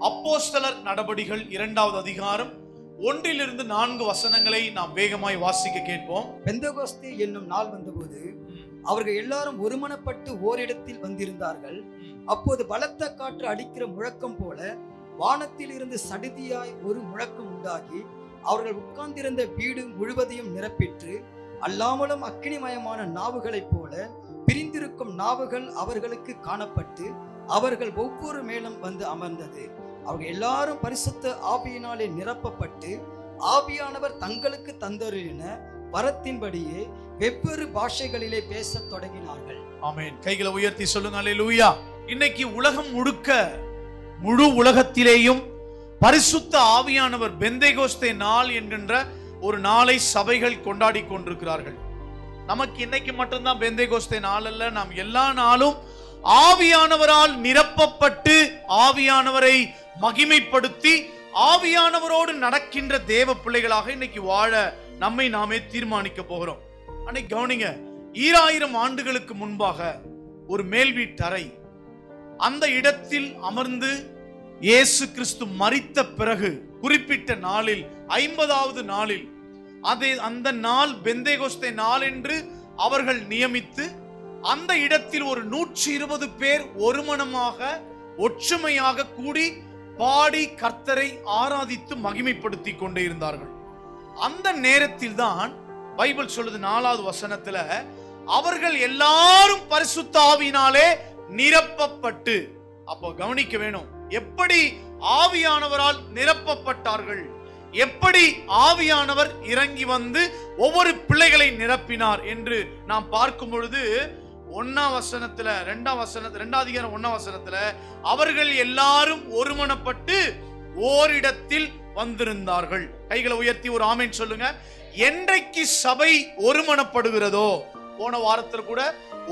அப்போஸ்தலர் நடபடிகள் 2வது அதிகாரம் 1 - 4 வசனங்களை நாம் வேகமாய் வாசிக்க கேட்போம். பெந்தெகோஸ்தே என்னும் நாள் வந்தபோது அவர்கள் எல்லாரும் ஒருமனப்பட்டு ஓரிடத்தில் வந்திருந்தார்கள். அப்போது பலத்த காற்று அடிக்கிற முழக்கம் போல வானத்தில் இருந்து சடுதியாய் ஒரு முழக்கம் உண்டாகி அவர்கள் உட்கார்ந்திருந்த வீடு முழுவதையும் நிரப்பிற்று. அல்லாமலும் அக்கினிமயமான நாவுகளைப் போல பிரிந்திருக்கும் நாவுகள் அவர்களுக்கு காணப்பட்டு அவர்கள் ஒவ்வொரு மேலும் வந்து அமர்ந்தது. அவர்கள் எல்லாரும் பரிசுத்த ஆவியினாலே நிரப்பப்பட்டு ஆவியானவர் தங்களுக்கு தந்தருளின வரத்தின்படியே வெவ்வேறு பாஷைகளிலே பேசத் தொடங்கினார்கள். ஆமென். கைகளை உயர்த்தி சொல்லுங்க அல்லேலூயா. இன்னைக்கு உலகம் முழுக்க, முழு உலகத்திலேயும் பரிசுத்த ஆவியானவர் பெந்தெகோஸ்தே நாள் என்கின்ற ஒரு நாளை சபைகள் கொண்டாடி கொண்டிருக்கிறார்கள். நமக்கு இன்னைக்கு மட்டும்தான் பெந்தெகோஸ்தே நாள் அல்ல, நாம் எல்லா நாளும் ஆவியானவரால் நிரப்பப்பட்டு ஆவியானவரை மகிமைப்படுத்தி ஆவியானவரோடு நடக்கின்ற தேவ பிள்ளைகளாக இன்னைக்கு வாழ நம்மை நாமே தீர்மானிக்க போகிறோம். அன்னைக்கு கவனிங்க, 2000 ஆண்டுகளுக்கு முன்பாக ஒரு மேல் வீட்டறை, அந்த இடத்தில் அமர்ந்து இயேசு கிறிஸ்து மரித்த பிறகு குறிப்பிட்ட நாளில் 50வது நாளில் அந்த நாள் பெந்தெகோஸ்தே நாள் என்று அவர்கள் நியமித்து அந்த இடத்தில் ஒரு 120 பேர் ஒருமனமாக ஒற்றுமையாக கூடி பாடி கர்த்தரை ஆராதித்து மகிமைப்படுத்தி கொண்டே இருந்தார்கள். அந்த நேரத்தில் தான் பைபிள் சொல்லுது 4வது வசனத்துல, அவர்கள் எல்லாரும் பரிசுத்த ஆவியினாலே நிரப்பப்பட்டு. அப்போ கவனிக்க வேணும், எப்படி ஆவியானவரால் நிரப்பப்பட்டார்கள், எப்படி ஆவியானவர் இறங்கி வந்து ஒவ்வொரு பிள்ளைகளை நிரப்பினார் என்று நாம் பார்க்கும் பொழுது 1ஆம் வசனத்துல 2வது அதிகாரம் 1ஆம் வசனத்துல அவர்கள் எல்லாரும் ஒருமனப்பட்டு ஓரிடத்தில் வந்திருந்தார்கள். கைகளை உயர்த்தி ஒரு ஆமென் சொல்லுங்க. என்றைக்கு சபை ஒருமனப்படுகிறதோ, போன வாரத்தில் கூட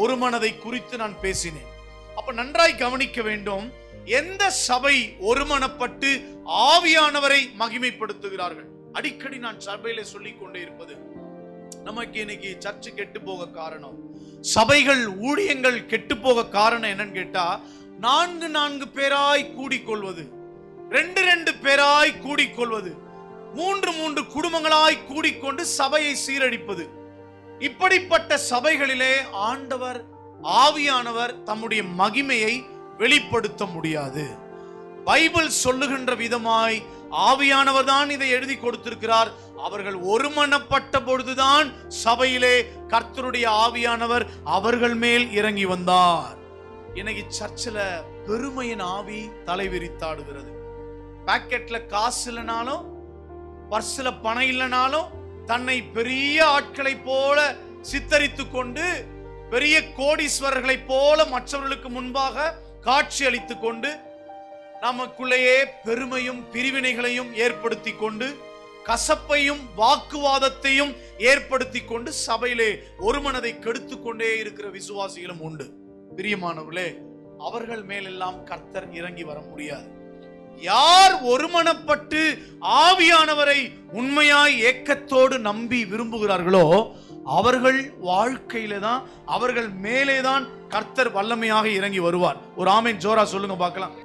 ஒருமனதை குறித்து நான் பேசினேன். அப்ப நன்றாய் கவனிக்க வேண்டும், எந்த சபை ஒருமனப்பட்டு ஆவியானவரை மகிமைப்படுத்துகிறார்கள். அடிக்கடி நான் சபையில சொல்லிக் கொண்டே இருப்பது, நமக்கு இன்னைக்கு சர்ச்சு கெட்டு போக காரணம், சபைகள் ஊழியங்கள் கெட்டு போக காரணம் என்னன்னு கேட்டா, 4 பேராய் கூடிக்கொள்வது, 2 பேராய் கூடிக்கொள்வது, 3 குடும்பங்களாய் கூடிக்கொண்டு சபையை சீரழிப்பது. இப்படிப்பட்ட சபைகளிலே ஆண்டவர் ஆவியானவர் தம்முடைய மகிமையை வெளிப்படுத்த முடியாது. பைபிள் சொல்லுகின்ற விதமாய் ஆவியானவர் தான் இதை எழுதி கொடுத்திருக்கிறார். அவர்கள் ஒருமனப்பட்ட பொழுதுதான் சபையிலே கர்த்தருடைய ஆவியானவர் அவர்கள் மேல் இறங்கி வந்தார். இன்னைக்கு சர்ச்சில் பெருமையின் ஆவி தலைவிரித்தாடுகிறது. பாக்கெட்ல காசு இல்லைனாலும், பர்ஸ்ல பணம் இல்லைனாலும், தன்னை பெரிய ஆட்களை போல சித்தரித்து கொண்டு பெரிய கோடீஸ்வரர்களை போல மற்றவர்களுக்கு முன்பாக காட்சி அளித்துக் கொண்டு நமக்குள்ளேயே பெருமையும் பிரிவினைகளையும் ஏற்படுத்தி கொண்டு கசப்பையும் வாக்குவாதத்தையும் ஏற்படுத்தி கொண்டு சபையிலே ஒருமனதை கெடுத்து கொண்டே இருக்கிற விசுவாசிகளும் உண்டு. பிரியமானவர்களே, அவர்கள் மேலெல்லாம் கர்த்தர் இறங்கி வர முடியாது. யார் ஒருமனப்பட்டு ஆவியானவரை உண்மையாய் ஏக்கத்தோடு நம்பி விரும்புகிறார்களோ அவர்கள் வாழ்க்கையில தான், அவர்கள் மேலேதான் கர்த்தர் வல்லமையாக இறங்கி வருவார். ஒரு ஆமென் ஜோரா சொல்லுங்க பார்க்கலாம்.